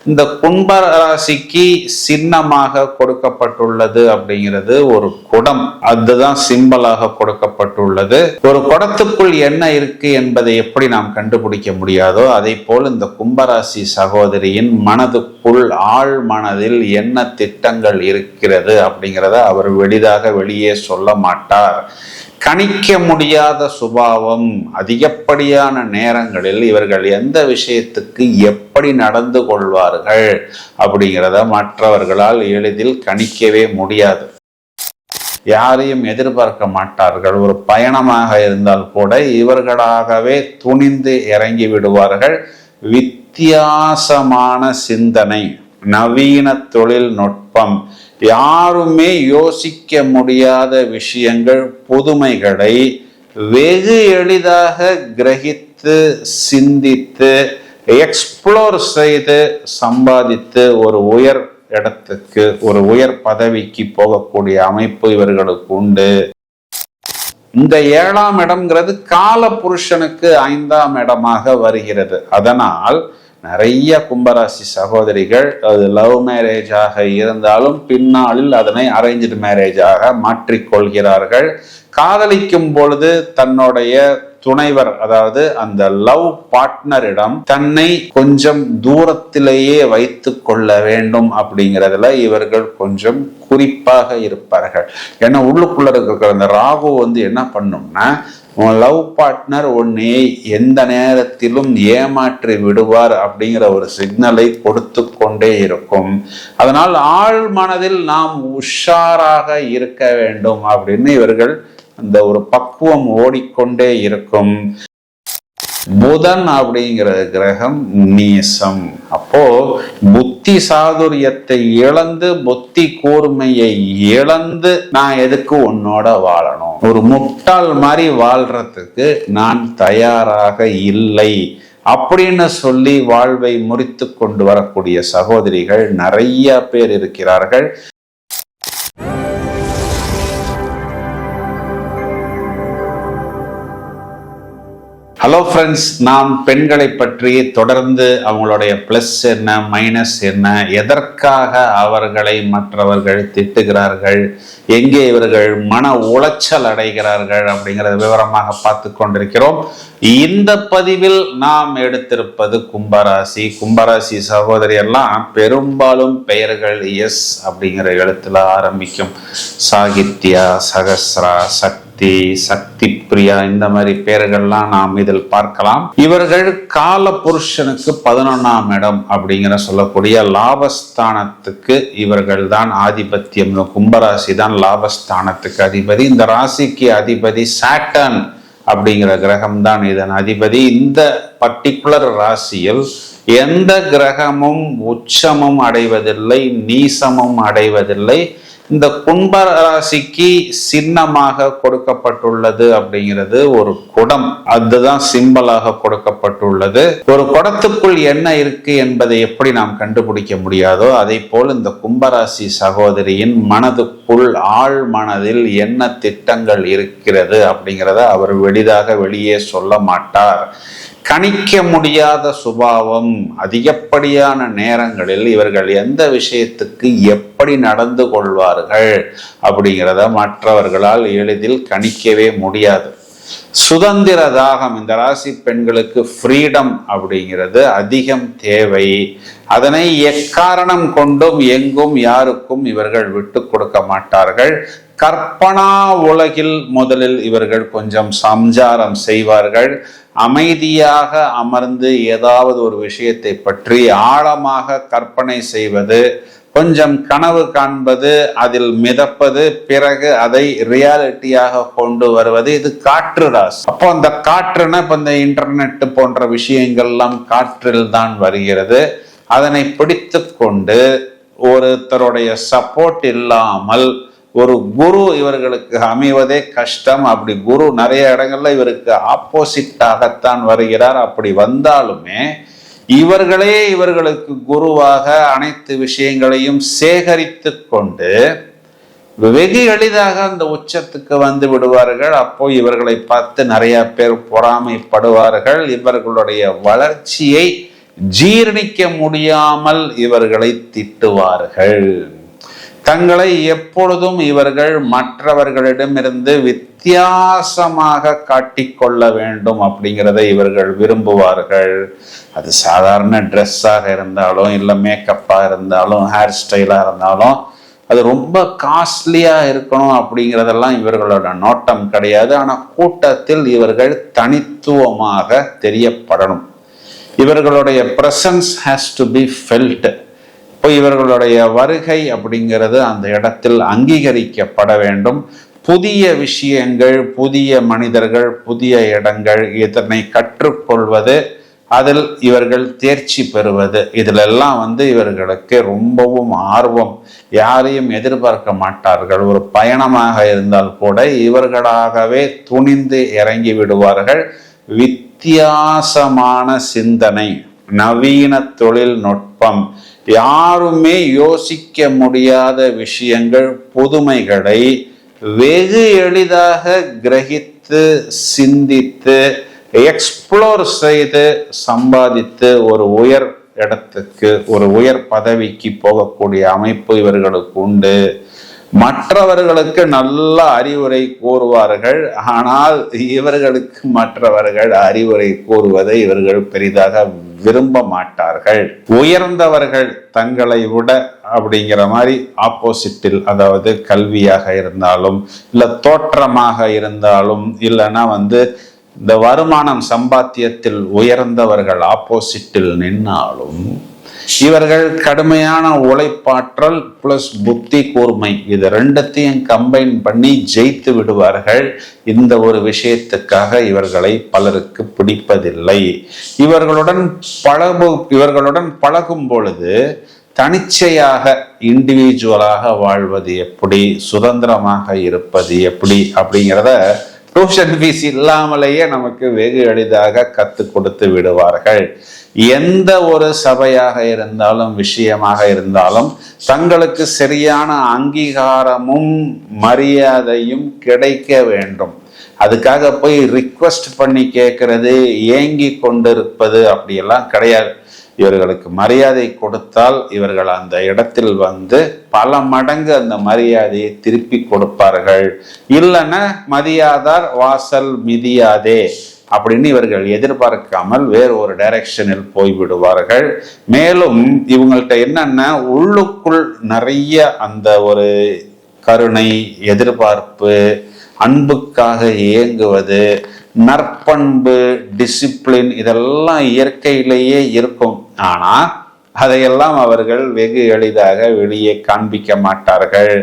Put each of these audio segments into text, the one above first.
இந்த கும்ப ராசிக்கு சின்னமாக கொடுக்கப்பட்டுள்ளது அப்படிங்கிறது ஒரு குடம், அதுதான் சிம்பலாக கொடுக்கப்பட்டுள்ளது. ஒரு குடத்துக்குள் என்ன இருக்கு என்பதை எப்படி நாம் கண்டுபிடிக்க முடியாதோ அதை போல் இந்த கும்பராசி சகோதரியின் மனதுக்குள் ஆழ் மனதில் என்ன திட்டங்கள் இருக்கிறது அப்படிங்கிறத அவர் எளிதாக வெளியே சொல்ல மாட்டார். கணிக்க முடியாத சுபாவம், அதிகப்படியான நேரங்களில் இவர்கள் எந்த விஷயத்துக்கு எப்படி நடந்து கொள்வார்கள் அப்படிங்கிறத மற்றவர்களால் எளிதில் கணிக்கவே முடியாது. யாரையும் எதிர்பார்க்க மாட்டார்கள். ஒரு பயணமாக இருந்தால் கூட இவர்களாகவே துணிந்து இறங்கி விடுவார்கள். வித்தியாசமான சிந்தனை, நவீன தொழில்நுட்பம், யாருமே யோசிக்க முடியாத விஷயங்கள், புதுமைகளை வெகு எளிதாக கிரகித்து சிந்தித்து எக்ஸ்ப்ளோர் செய்து சம்பாதித்து ஒரு உயர் இடத்துக்கு, ஒரு உயர் பதவிக்கு போகக்கூடிய அமைப்பு இவர்களுக்கு உண்டு. இந்த 7ஆம் இடம்ங்கிறது கால புருஷனுக்கு 5ஆம் இடமாக வருகிறது. அதனால் நிறைய கும்பராசி சகோதரிகள் அது லவ் மேரேஜாக இருந்தாலும் பின்னாளில் அதனை அரேஞ்ச்டு மேரேஜாக மாற்றிக்கொள்கிறார்கள். காதலிக்கும் பொழுது தன்னுடைய துணைவர், அதாவது அந்த லவ் பார்ட்னரிடம் தன்னை கொஞ்சம் தூரத்திலேயே வைத்து கொள்ள வேண்டும் அப்படிங்கிறதுல இவர்கள் கொஞ்சம் குறிப்பாக இருப்பார்கள். ஏன்னா உள்ளுக்குள்ள இருக்கிற அந்த ராகு என்ன பண்ணும்னா, லவ் பார்ட்னர் உன்னை எந்த நேரத்திலும் ஏமாற்றி விடுவார் அப்படிங்கிற ஒரு சிக்னலை கொடுத்து கொண்டே இருக்கும். அதனால் ஆழ் மனதில் நாம் உஷாராக இருக்க வேண்டும் அப்படின்னு இவர்கள் அந்த ஒரு பக்குவம் ஓடிக்கொண்டே இருக்கும். புதன் அப்படிங்கிற கிரகம் நீசம். அப்போ புத்தி சாதுரியத்தை இழந்து, புத்தி கூர்மையை இழந்து நான் எதுக்கு உன்னோட வாழணும், ஒரு முட்டாள் மாதிரி வாழ்றதுக்கு நான் தயாராக இல்லை அப்படின்னு சொல்லி வாழ்வை முறித்து கொண்டு வரக்கூடிய சகோதரிகள் நிறைய பேர் இருக்கிறார்கள். ஹலோ ஃப்ரெண்ட்ஸ், நாம் பெண்களை பற்றி தொடர்ந்து அவங்களுடைய பிளஸ் என்ன, மைனஸ் என்ன, எதற்காக அவர்களை மற்றவர்கள் திட்டுகிறார்கள், எங்கே இவர்கள் மன உளைச்சல் அடைகிறார்கள் அப்படிங்கிறத விவரமாக பார்த்து கொண்டிருக்கிறோம். இந்த பதிவில் நாம் எடுத்திருப்பது கும்பராசி சகோதரி எல்லாம் பெரும்பாலும் பெயர்கள் எஸ் அப்படிங்கிற எழுத்துல ஆரம்பிக்கும். சாகித்யா, சகஸ்ரா, சக்தி பிரியா, இந்த மாதிரி பெயர்கள்லாம் நாம் இதில் பார்க்கலாம். இவர்கள் கால புருஷனுக்கு 11ஆம் இடம் அப்படிங்கிற சொல்லக்கூடிய லாபஸ்தானத்துக்கு இவர்கள் தான் ஆதிபத்தியம். கும்பராசி தான் லாபஸ்தானத்துக்கு அதிபதி. இந்த ராசிக்கு அதிபதி சாட்டர்ன் அப்படிங்கிற கிரகம் தான் இதன் அதிபதி. இந்த பர்டிகுலர் ராசியில் எந்த கிரகமும் உச்சமும் அடைவதில்லை, நீசமும் அடைவதில்லை. இந்த கும்பராசிக்கு சின்னமாக கொடுக்கப்பட்டுள்ளது அப்படிங்கிறது ஒரு குடம், அதுதான் சிம்பலாக கொடுக்கப்பட்டுள்ளது. ஒரு குடத்துக்குள் என்ன இருக்கு என்பதை எப்படி நாம் கண்டுபிடிக்க முடியாதோ அதை போல் இந்த கும்பராசி சகோதரியின் மனதுக்குள் ஆழ் மனதில் என்ன திட்டங்கள் இருக்கிறது அப்படிங்கிறத அவர் எளிதாக வெளியே சொல்ல மாட்டார். கணிக்க முடியாத சுபாவம், அதிகப்படியான நேரங்களில் இவர்கள் எந்த விஷயத்துக்கு எப்படி நடந்து கொள்வார்கள் அப்படிங்கிறத மற்றவர்களால் எளிதில் கணிக்கவே முடியாது. சுதந்திர தாகம், இந்த ராசி பெண்களுக்கு ஃப்ரீடம் அப்படிங்கிறது அதிகம் தேவை. அதனை எக்காரணம் கொண்டும் எங்கும் யாருக்கும் இவர்கள் விட்டு கொடுக்க மாட்டார்கள். கற்பனா உலகில் முதலில் இவர்கள் கொஞ்சம் சஞ்சாரம் செய்வார்கள். அமைதியாக அமர்ந்து ஏதாவது ஒரு விஷயத்தை பற்றி ஆழமாக கற்பனை செய்வது, கொஞ்சம் கனவு காண்பது, அதில் மிதப்பது, பிறகு அதை ரியாலிட்டியாக கொண்டு வருவது, இது காற்று ராசி. அப்போ அந்த காற்றுன்னா இப்ப இந்த இன்டர்நெட் போன்ற விஷயங்கள்லாம் காற்றில் தான் வருகிறது. அதனை பிடித்து கொண்டு ஒருத்தருடைய சப்போர்ட் இல்லாமல் ஒரு குரு இவர்களுக்கு அமைவதே கஷ்டம். அப்படி குரு நிறைய இடங்கள்ல இவருக்கு ஆப்போசிட்டாகத்தான் வருகிறார். அப்படி வந்தாலுமே இவர்களே இவர்களுக்கு குருவாக அனைத்து விஷயங்களையும் சேகரித்து கொண்டு வெகு எளிதாக அந்த உச்சத்துக்கு வந்து விடுவார்கள். அப்போ இவர்களை பார்த்து நிறைய பேர் பொறாமைப்படுவார்கள். இவர்களுடைய வளர்ச்சியை ஜீரணிக்க முடியாமல் இவர்களை திட்டுவார்கள். தங்களை எப்பொழுதும் இவர்கள் மற்றவர்களிடமிருந்து வித்தியாசமாக காட்டிக்கொள்ள வேண்டும் அப்படிங்கிறத இவர்கள் விரும்புவார்கள். அது சாதாரண ட்ரெஸ்ஸாக இருந்தாலும், இல்லை மேக்கப்பாக இருந்தாலும், ஹேர் ஸ்டைலாக இருந்தாலும், அது ரொம்ப காஸ்ட்லியாக இருக்கணும் அப்படிங்கிறதெல்லாம் இவர்களோட நோட்டம் கிடையாது. ஆனால் கூட்டத்தில் இவர்கள் தனித்துவமாக தெரியப்படணும். இவர்களுடைய presence has to be felt. இப்போ இவர்களுடைய வருகை அப்படிங்கிறது அந்த இடத்தில் அங்கீகரிக்கப்பட வேண்டும். புதிய விஷயங்கள், புதிய மனிதர்கள், புதிய இடங்கள், இதனை கற்றுக்கொள்வது, அதில் இவர்கள் தேர்ச்சி பெறுவது, இதிலெல்லாம் இவர்களுக்கு ரொம்பவும் ஆர்வம். யாரையும் எதிர்பார்க்க மாட்டார்கள். ஒரு பயணமாக இருந்தால் கூட இவர்களாகவே துணிந்து இறங்கி விடுவார்கள். வித்தியாசமான சிந்தனை, நவீன தொழில்நுட்பம், யாருமே யோசிக்க முடியாத விஷயங்கள், புதுமைகளை வெகு எளிதாக கிரகித்து சிந்தித்து எக்ஸ்ப்ளோர் செய்து சம்பாதித்து ஒரு உயர் இடத்துக்கு, ஒரு உயர் பதவிக்கு போகக்கூடிய அமைப்பு இவர்களுக்கு உண்டு. மற்றவர்களுக்கு நல்ல அறிவுரை கூறுவார்கள். ஆனால் இவர்களுக்கு மற்றவர்கள் அறிவுரை கூறுவதை இவர்கள் பெரிதாக விரும்ப மாட்டார்கள். உயர்ந்தவர்கள் தங்களை விட அப்படிங்கிற மாதிரி ஆப்போசிட்டில், அதாவது கல்வியாக இருந்தாலும், இல்லை தோற்றமாக இருந்தாலும், இல்லைன்னா இந்த வருமானம் சம்பாத்தியத்தில் உயர்ந்தவர்கள் ஆப்போசிட்டில் நின்னாலும், இவர்கள் கடுமையான உழைப்பாற்றல் பிளஸ் புத்தி கூர்மை, இது ரெண்டத்தையும் கம்பைன் பண்ணி ஜெயித்து விடுவார்கள். இந்த ஒரு விஷயத்துக்காக இவர்களை பலருக்கு பிடிப்பதில்லை. இவர்களுடன் பழகும் பொழுது தனிச்சையாக, இண்டிவிஜுவலாக வாழ்வது எப்படி, சுதந்திரமாக இருப்பது எப்படி அப்படிங்கிறத டியூஷன் ஃபீஸ் இல்லாமலேயே நமக்கு வெகு எளிதாக கற்றுக் கொடுத்து விடுவார்கள். எந்த ஒரு சபையாக இருந்தாலும், விஷயமாக இருந்தாலும், தங்களுக்கு சரியான அங்கீகாரமும் மரியாதையும் கிடைக்க வேண்டும். அதுக்காக போய் ரிக்வெஸ்ட் பண்ணி கேட்கறது, ஏங்கி கொண்டிருப்பது அப்படியெல்லாம் கிடையாது. இவர்களுக்கு மரியாதை கொடுத்தால் இவர்கள் அந்த இடத்தில் பல மடங்கு அந்த மரியாதையை திருப்பி கொடுப்பார்கள். இல்லைன்னா மதியாதார் வாசல் மிதியாதே அப்படின்னு இவர்கள் எதிர்பார்க்காமல் வேறு ஒரு டைரக்ஷனில் போய்விடுவார்கள். மேலும் இவங்கள்ட்ட என்னன்னா, உள்ளுக்குள் நிறைய அந்த ஒரு கருணை, எதிர்பார்ப்பு, அன்புக்காக ஏங்குவது, நற்பண்பு, டிசிப்ளின், இதெல்லாம் இயற்கையிலேயே இருக்கும். ஆனா அதையெல்லாம் அவர்கள் வெகு எளிதாக வெளியே காண்பிக்க மாட்டார்கள்.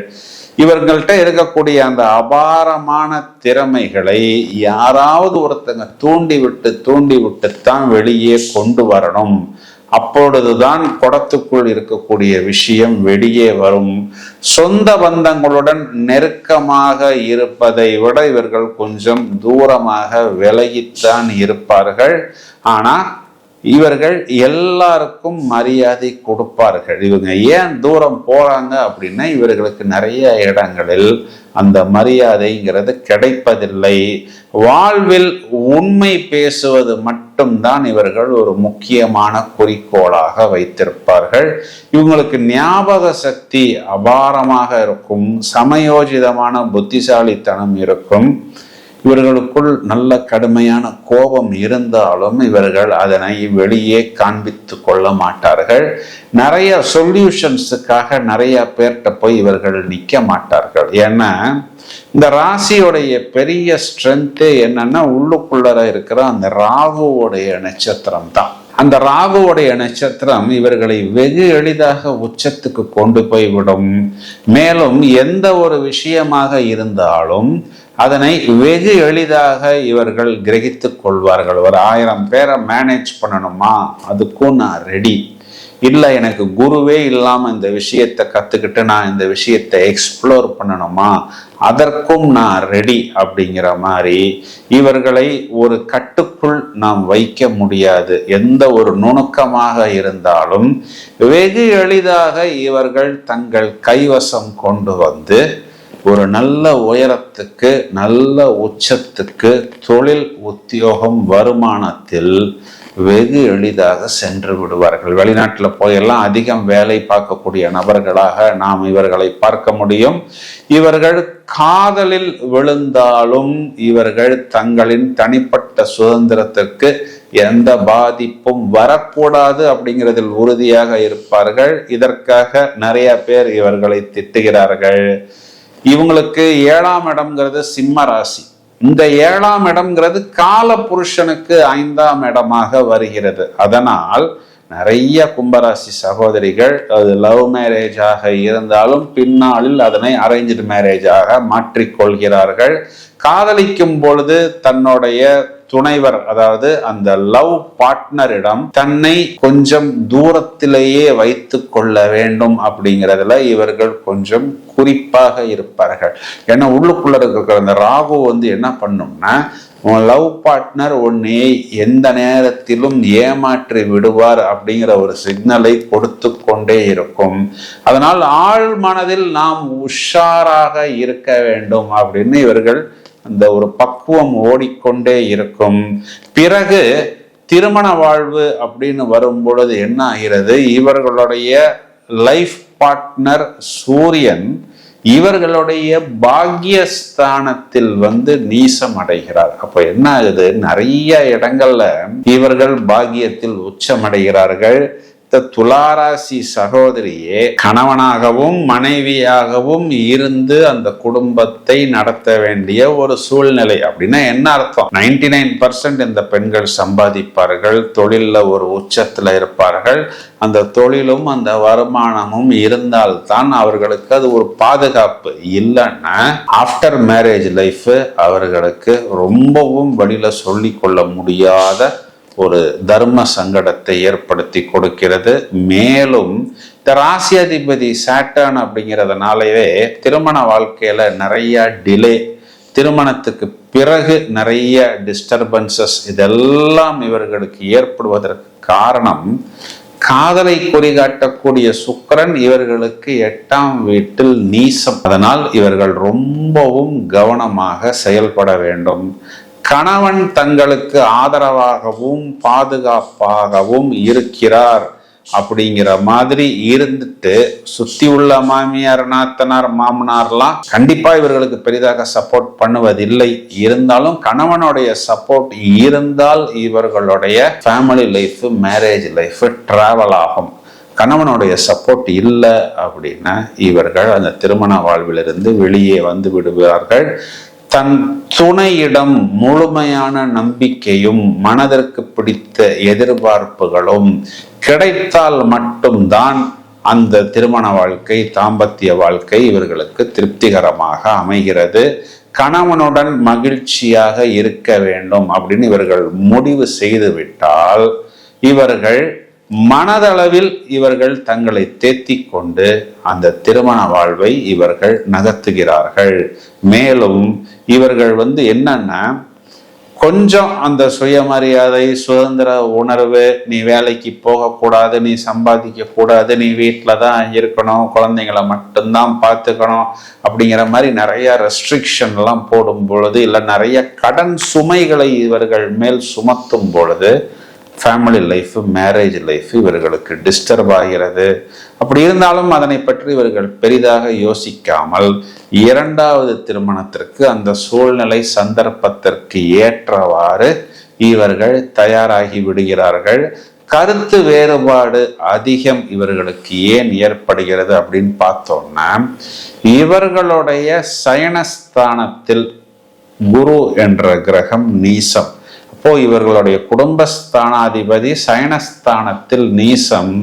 இவர்கள்ட்ட இருக்கக்கூடிய அந்த அபாரமான திறமைகளை யாராவது ஒருத்தங்க தூண்டி விட்டுத்தான் வெளியே கொண்டு வரணும். அப்பொழுதுதான் குடத்துக்குள் இருக்கக்கூடிய விஷயம் வெளியே வரும். சொந்த பந்தங்களுடன் நெருக்கமாக இருப்பதை விட இவர்கள் கொஞ்சம் தூரமாக விலகித்தான் இருப்பார்கள். ஆனா இவர்கள் எல்லாருக்கும் மரியாதை கொடுப்பார்கள். இவங்க ஏன் தூரம் போறாங்க அப்படின்னா, இவர்களுக்கு நிறைய இடங்களில் அந்த மரியாதைங்கிறது கிடைப்பதில்லை. வாழ்வில் உண்மை பேசுவது மட்டும்தான் இவர்கள் ஒரு முக்கியமான குறிக்கோளாக வைத்திருப்பார்கள். இவங்களுக்கு ஞாபக சக்தி அபாரமாக இருக்கும். சமயோஜிதமான புத்திசாலித்தனம் இருக்கும். இவர்களுக்குள் நல்ல கடுமையான கோபம் இருந்தாலும் இவர்கள் அதனை வெளியே காண்பித்து கொள்ள மாட்டார்கள். நிறைய சொல்யூஷன்ஸுக்காக நிறைய பேர்கிட்ட போய் இவர்கள் நிற்க மாட்டார்கள். ஏன்னா இந்த ராசியோடைய பெரிய ஸ்ட்ரென்த்து என்னன்னா, உள்ளுக்குள்ளர இருக்கிற அந்த ராகுவோடைய நட்சத்திரம் தான். அந்த ராகுவோடைய நட்சத்திரம் இவர்களை வெகு எளிதாக உச்சத்துக்கு கொண்டு போய்விடும். மேலும் எந்த ஒரு விஷயமாக இருந்தாலும் அதனை வெகு எளிதாக இவர்கள் கிரகித்துக் கொள்வார்கள். ஒரு 1000 பேரை மேனேஜ் பண்ணணுமா, அதுக்கும் நான் ரெடி. இல்லை, எனக்கு குருவே இல்லாமல் இந்த விஷயத்தை கற்றுக்கிட்டு நான் இந்த விஷயத்தை எக்ஸ்ப்ளோர் பண்ணணுமா, அதற்கும் நான் ரெடி அப்படிங்கிற மாதிரி இவர்களை ஒரு கட்டுக்குள் நாம் வைக்க முடியாது. எந்த ஒரு நுணுக்கமாக இருந்தாலும் வெகு எளிதாக இவர்கள் தங்கள் கைவசம் கொண்டு ஒரு நல்ல உயரத்துக்கு, நல்ல உச்சத்துக்கு, தொழில், உத்தியோகம், வருமானத்தில் வெகு எளிதாக சென்று விடுவார்கள். வெளிநாட்டில் போயெல்லாம் அதிகம் வேலை பார்க்கக்கூடிய நபர்களாக நாம் இவர்களை பார்க்க முடியும். இவர்கள் காதலில் விழுந்தாலும் இவர்கள் தங்களின் தனிப்பட்ட சுதந்திரத்திற்கு எந்த பாதிப்பும் வரக்கூடாது அப்படிங்கிறதில் உறுதியாக இருப்பார்கள். இதற்காக நிறைய பேர் இவர்களை திட்டுகிறார்கள். இவங்களுக்கு 7ஆம் இடம்ங்கிறது சிம்ம ராசி. இந்த 7ஆம் இடம்ங்கிறது கால புருஷனுக்கு 5ஆம் இடமாக வருகிறது. அதனால் நிறைய கும்பராசி சகோதரிகள் அது லவ் மேரேஜாக இருந்தாலும் பின்னாளில் அதனை அரேஞ்ச்டு மேரேஜாக மாற்றிக்கொள்கிறார்கள். காதலிக்கும் பொழுது தன்னுடைய துணைவர், அதாவது அந்த லவ் பார்ட்னரிடம் தன்னை கொஞ்சம் தூரத்திலேயே வைத்து கொள்ள வேண்டும் அப்படிங்கிறதுல இவர்கள் கொஞ்சம் குறிப்பாக இருப்பார்கள். ஏன்னா உள்ளுக்குள்ள இருக்கிற அந்த ராகு என்ன பண்ணும்னா, உன் லவ் பார்ட்னர் உன்னை எந்த நேரத்திலும் ஏமாற்றி விடுவார் அப்படிங்கிற ஒரு சிக்னலை கொடுத்து கொண்டே இருக்கும். அதனால் ஆழ் மனதில் நாம் உஷாராக இருக்க வேண்டும் அப்படின்னு இவர்கள் அந்த ஒரு பக்குவம் ஓடிக்கொண்டே இருக்கும். பிறகு திருமண வாழ்வு அப்படின்னு வரும் பொழுது என்ன ஆகிறது, இவர்களுடைய லைஃப் பார்ட்னர் சூரியன் இவர்களுடைய பாக்கியஸ்தானத்தில் நீசம் அடைகிறார். அப்ப என்ன ஆகுது, நிறைய இடங்கள்ல இவர்கள் பாக்கியத்தில் உச்சமடைகிறார்கள். துளாராசி சகோதரியே கணவனாகவும் மனைவியாகவும் இருந்து அந்த குடும்பத்தை நடத்த வேண்டிய ஒரு சூழ்நிலை. அப்படின்னா என்ன அர்த்தம், 99% இந்த பெண்கள் சம்பாதிப்பார்கள், தொழில்ல ஒரு உச்சத்துல இருப்பார்கள். அந்த தொழிலும் அந்த வருமானமும் இருந்தால்தான் அவர்களுக்கு அது ஒரு பாதுகாப்பு. இல்லைன்னா ஆஃப்டர் மேரேஜ் லைஃப் அவர்களுக்கு ரொம்பவும் வெளியில சொல்லி கொள்ள முடியாத ஒரு தர்ம சங்கடத்தை ஏற்படுத்தி கொடுக்கிறது. மேலும் இந்த ராசியாதிபதி சாட்டர்ன் அப்படிங்கிறதுனாலவே திருமண வாழ்க்கையில நிறைய டிலே, திருமணத்துக்கு பிறகு நிறைய டிஸ்டர்பன்சஸ் இதெல்லாம் இவர்களுக்கு ஏற்படுவதற்கு காரணம், காதலை குறிகாட்டக்கூடிய சுக்கிரன் இவர்களுக்கு 8ஆம் வீட்டில் நீசம். அதனால் இவர்கள் ரொம்பவும் கவனமாக செயல்பட வேண்டும். கணவன் தங்களுக்கு ஆதரவாகவும் பாதுகாப்பாகவும் இருக்கிறார் அப்படிங்கிற மாதிரி இருந்துட்டு சுத்தி உள்ள மாமியார் நாத்தனார் மாமனார்லாம் கண்டிப்பா இவர்களுக்கு பெரிதாக சப்போர்ட் பண்ணுவதில்லை. இருந்தாலும் கணவனுடைய சப்போர்ட் இருந்தால் இவர்களுடைய family life, marriage life travel ஆகும். கணவனுடைய சப்போர்ட் இல்லை அப்படின்னா இவர்கள் அந்த திருமண வாழ்விலிருந்து வெளியே வந்து விடுவார்கள். தன் துணையிடம் முழுமையான நம்பிக்கையும் மனதிற்கு பிடித்த எதிர்பார்ப்புகளும் கிடைத்தால் மட்டும்தான் அந்த திருமண வாழ்க்கை, தாம்பத்திய வாழ்க்கை இவர்களுக்கு திருப்திகரமாக அமைகிறது. கணவனுடன் மகிழ்ச்சியாக இருக்க வேண்டும் அப்படின்னு இவர்கள் முடிவு செய்து விட்டால் இவர்கள் மனதளவில் இவர்கள் தங்களை தேத்தி கொண்டு அந்த திருமண வாழ்வை இவர்கள் நகர்த்துகிறார்கள். மேலும் இவர்கள் என்னன்னா கொஞ்சம் அந்த சுயமரியாதை, சுதந்திர உணர்வு, நீ வேலைக்கு போகக்கூடாது, நீ சம்பாதிக்க கூடாது, நீ வீட்டில தான் இருக்கணும், குழந்தைங்களை மட்டும்தான் பார்த்துக்கணும் அப்படிங்கிற மாதிரி நிறைய ரெஸ்ட்ரிக்ஷன் எல்லாம் போடும் பொழுது, இல்லை நிறைய கடன் சுமைகளை இவர்கள் மேல் சுமத்தும் பொழுது ஃபேமிலி லைஃப், மேரேஜ் லைஃப் இவர்களுக்கு டிஸ்டர்ப் ஆகிறது. அப்படி இருந்தாலும் அதனை பற்றி இவர்கள் பெரிதாக யோசிக்காமல் 2வது திருமணத்திற்கு அந்த சூழ்நிலை சந்தர்ப்பத்திற்கு ஏற்றவாறு இவர்கள் தயாராகி விடுகிறார்கள். கருத்து வேறுபாடு அதிகம் இவர்களுக்கு ஏன் ஏற்படுகிறது அப்படின்னு பார்த்தோம்னா, இவர்களுடைய சயனஸ்தானத்தில் குரு என்ற கிரகம் நீசம். அப்போ இவர்களுடைய குடும்பஸ்தானாதிபதி சயனஸ்தானத்தில் நீசம்.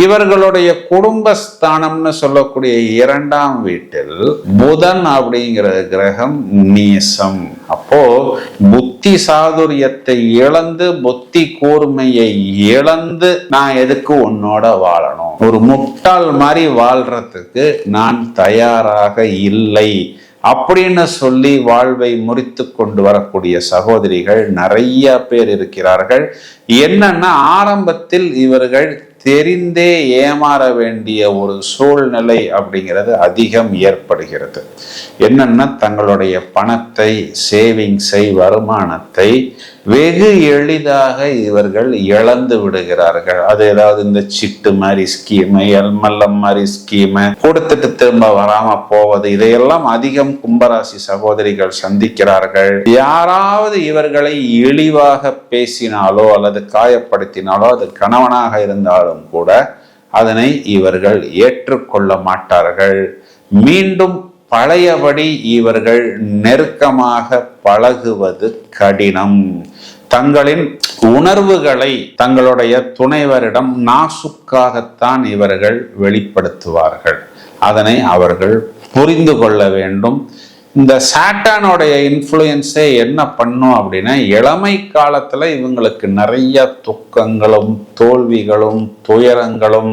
இவர்களுடைய குடும்பஸ்தானம்னு சொல்லக்கூடிய 2ஆம் வீட்டில் புதன் அப்படிங்கிற கிரகம் நீசம். அப்போ புத்தி சாதுரியத்தை இழந்து, புத்தி கூர்மையை இழந்து, நான் எதுக்கு உன்னோட வாழணும், ஒரு முட்டாள் மாதிரி வாழ்றதுக்கு நான் தயாராக இல்லை அப்படின்னு சொல்லி வாழ்வை முறித்து கொண்டு வரக்கூடிய சகோதரிகள் நிறைய பேர் இருக்கிறார்கள். என்னன்னா ஆரம்பத்தில் இவர்கள் தெரிந்தே ஏமாற வேண்டிய ஒரு சூழ்நிலை அப்படிங்கிறது அதிகம் ஏற்படுகிறது. என்னன்னா தங்களுடைய பணத்தை, சேவிங்ஸை, வருமானத்தை வெகு எளிதாக இவர்கள் இழந்து விடுகிறார்கள். அது ஏதாவது இந்த சிட்டு மாதிரி ஸ்கீமு, எல்மல்லம் மாதிரி ஸ்கீமு கொடுத்துட்டு திரும்ப வராம போவது, இதையெல்லாம் அதிகம் கும்பராசி சகோதரிகள் சந்திக்கிறார்கள். யாராவது இவர்களை இழிவாக பேசினாலோ அல்லது காயப்படுத்தினாலோ, அது கணவனாக இருந்தாலும் கூட அதனை இவர்கள் ஏற்றுக்கொள்ள மாட்டார்கள். மீண்டும் பழையபடி இவர்கள் நெருக்கமாக பழகுவது கடினம். தங்களின் உணர்வுகளை தங்களுடைய துணைவரிடம் நாசுக்காகத்தான் இவர்கள் வெளிப்படுத்துவார்கள். அதனை அவர்கள் புரிந்து கொள்ள வேண்டும். இந்த சாட்டானுடைய இன்ஃப்ளூயன்ஸே என்ன பண்ணும் அப்படின்னா, இளமை காலத்துல இவங்களுக்கு நிறைய துக்கங்களும் தோல்விகளும் துயரங்களும்,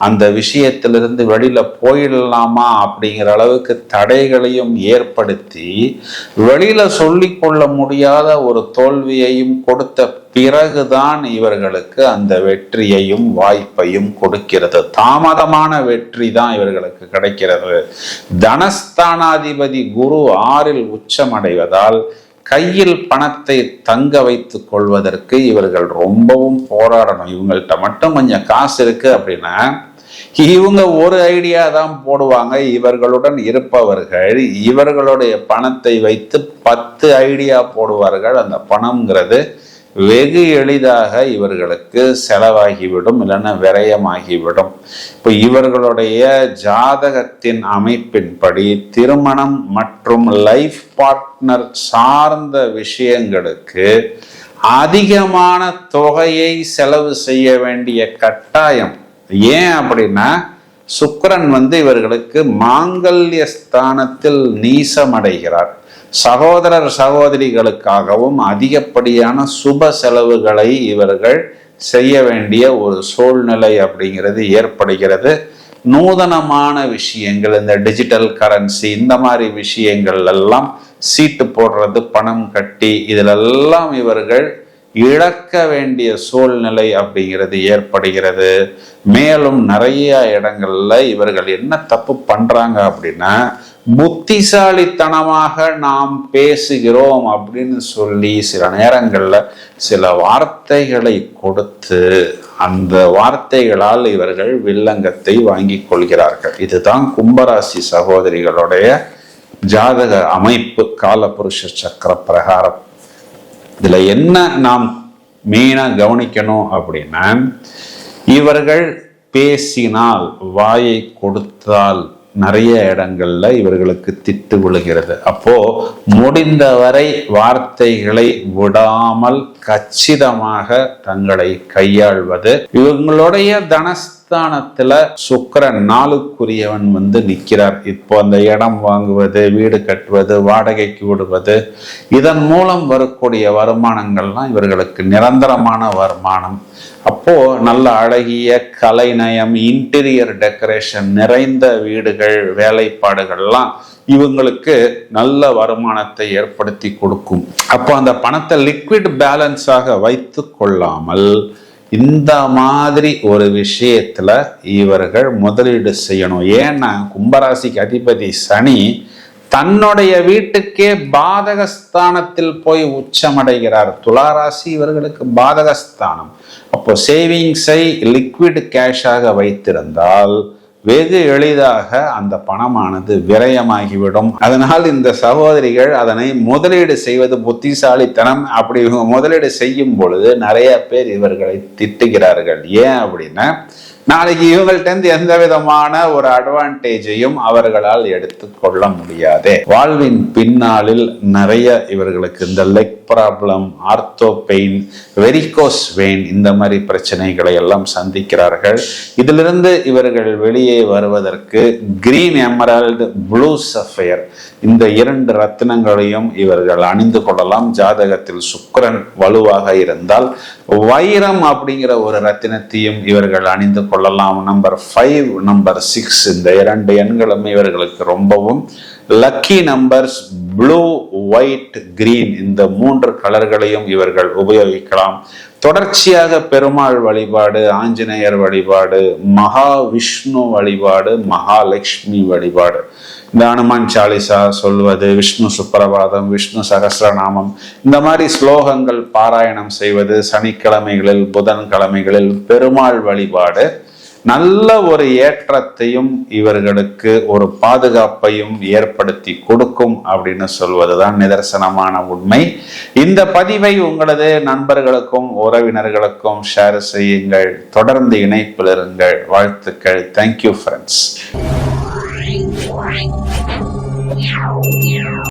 அந்த விஷயத்திலிருந்து வெளியில போயிடலாமா அப்படிங்கிற அளவுக்கு தடைகளையும் ஏற்படுத்தி, வெளியில சொல்லி கொள்ள முடியாத ஒரு தோல்வியையும் கொடுத்த பிறகுதான் இவர்களுக்கு அந்த வெற்றியையும் வாய்ப்பையும் கொடுக்கிறது. தாமதமான வெற்றி தான் இவர்களுக்கு கிடைக்கிறது. தனஸ்தானாதிபதி குரு 6ல் உச்சமடைவதால் கையில் பணத்தை தங்க வைத்துக் கொள்வதற்கு இவர்கள் ரொம்பவும் போராடணும். இவங்கள்ட்ட மட்டும் கொஞ்சம் காசு இருக்கு அப்படின்னா இவங்க ஒரு ஐடியா தான் போடுவாங்க. இவர்களுடன் இருப்பவர்கள் இவர்களுடைய பணத்தை வைத்து 10 ஐடியா போடுவார்கள். அந்த பணம்ங்கிறது வெகு எளிதாக இவர்களுக்கு செலவாகிவிடும், இல்லைன்னா விரயமாகிவிடும். இப்போ இவர்களுடைய ஜாதகத்தின் அமைப்பின்படி திருமணம் மற்றும் லைஃப் பார்ட்னர் சார்ந்த விஷயங்களுக்கு அதிகமான தொகையை செலவு செய்ய வேண்டிய கட்டாயம். ஏன் அப்படின்னா, சுக்கிரன் இவர்களுக்கு மாங்கல்ய ஸ்தானத்தில் நீசமடைகிறார். சகோதரர் சகோதரிகளுக்காகவும் அதிகப்படியான சுப செலவுகளை இவர்கள் செய்ய வேண்டிய ஒரு சூழ்நிலை அப்படிங்கிறது ஏற்படுகிறது. நூதனமான விஷயங்கள், இந்த டிஜிட்டல் கரன்சி, இந்த மாதிரி விஷயங்கள் எல்லாம் சீட்டு போடுறது, பணம் கட்டி, இதிலெல்லாம் இவர்கள் இழக்க வேண்டிய சூழ்நிலை அப்படிங்கிறது ஏற்படுகிறது. மேலும் நிறைய இடங்கள்ல இவர்கள் என்ன தப்பு பண்றாங்க அப்படின்னா, புத்திசாலித்தனமாக நாம் பேசுகிறோம் அப்படின்னு சொல்லி சில நேரங்கள்ல சில வார்த்தைகளை கொடுத்து அந்த வார்த்தைகளால் இவர்கள் வில்லங்கத்தை வாங்கி கொள்கிறார்கள். இதுதான் கும்பராசி சகோதரிகளுடைய ஜாதக அமைப்பு, காலபுருஷ சக்கர பிரகாரம். இதுல என்ன நாம் மெயினா கவனிக்கணும் அப்படின்னா, இவர்கள் பேசினால், வாயை கொடுத்தால் நிறைய இடங்கள்ல இவர்களுக்கு திட்டு விழுகிறது. அப்போ முடிந்தவரை வார்த்தைகளை விடாமல் கச்சிதமாக தங்களை கையாள்வது. இவங்களுடைய தனஸ்தானத்துல சுக்கிரன் 4க்குரியவன் நிற்கிறார். இப்போ அந்த இடம் வாங்குவது, வீடு கட்டுவது, வாடகைக்கு விடுவது, இதன் மூலம் வரக்கூடிய வருமானங்கள்லாம் இவர்களுக்கு நிரந்தரமான வருமானம். அப்போ நல்ல அழகிய கலைநயம், இன்டீரியர் டெக்கரேஷன் நிறைந்த வீடுகள், வேலைப்பாடுகள்லாம் இவங்களுக்கு நல்ல வருமானத்தை ஏற்படுத்தி கொடுக்கும். அப்போ அந்த பணத்தை லிக்விட் பேலன்ஸாக வைத்து கொள்ளாமல் இந்த மாதிரி ஒரு விஷயத்துல இவர்கள் முதலீடு செய்யணும். ஏன்னா கும்பராசிக்கு அதிபதி சனி தன்னுடைய வீட்டுக்கே பாதகஸ்தானத்தில் போய் உச்சமடைகிறார். துளாராசி இவர்களுக்கு பாதகஸ்தானம். அப்போ சேவிங்ஸை லிக்விட் கேஷாக வைத்திருந்தால் வெகு எளிதாக அந்த பணமானது விரயமாகிவிடும். அதனால் இந்த சகோதரிகள் அதனை முதலீடு செய்வது புத்திசாலித்தனம். அப்படி இவங்க முதலீடு செய்யும் பொழுது நிறைய பேர் இவர்களை திட்டுகிறார்கள். ஏன் அப்படின்னா, நாளைக்கு இவங்கள்ட்ட எந்த விதமான ஒரு அட்வான்டேஜையும் அவர்களால் எடுத்துக்கொள்ள முடியாது. வாழ்வின் பின்னாளில் நிறைய இவர்களுக்கு இந்த leg problem, ortho pain, varicose vein, இந்த மாதிரி பிரச்சனைகளை எல்லாம் சந்திக்கிறார்கள். இதிலிருந்து இவர்கள் வெளியே வருவதற்கு கிரீன் எமரால்டு, ப்ளூ சஃபயர், இந்த 2 ரத்தினங்களையும் இவர்கள் அணிந்து கொள்ளலாம். ஜாதகத்தில் சுக்கிரன் வலுவாக இருந்தால் வைரம் அப்படிங்கிற ஒரு ரத்தினத்தையும் இவர்கள் அணிந்து கொள்ளலாம். நம்பர் 5, நம்பர் 6, இந்த 2 எண்களும் இவர்களுக்கு ரொம்பவும் lucky numbers. Blue, white, green, இந்த 3 கலர்களையும் இவர்கள் உபயோகிக்கலாம். தொடர்ச்சியாக பெருமாள் வழிபாடு, ஆஞ்சநேயர் வழிபாடு, மகாவிஷ்ணு வழிபாடு, மகாலட்சுமி வழிபாடு, இந்த ஹனுமான் சாலிசா சொல்வது, விஷ்ணு சுப்பிரபாதம், விஷ்ணு சகஸ்ரநாமம், இந்த மாதிரி ஸ்லோகங்கள் பாராயணம் செய்வது, சனிக்கிழமைகளில் புதன்கிழமைகளில் பெருமாள் வழிபாடு நல்ல ஒரு ஏற்றத்தையும் இவர்களுக்கு ஒரு பாதுகாப்பையும் ஏற்படுத்தி கொடுக்கும் அப்படின்னு சொல்வதுதான் நிதர்சனமான உண்மை. இந்த பதிவை உங்களது நண்பர்களுக்கும் உறவினர்களுக்கும் ஷேர் செய்யுங்கள். தொடர்ந்து இணைப்பில் இருங்கள். வாழ்த்துக்கள். Thank you friends.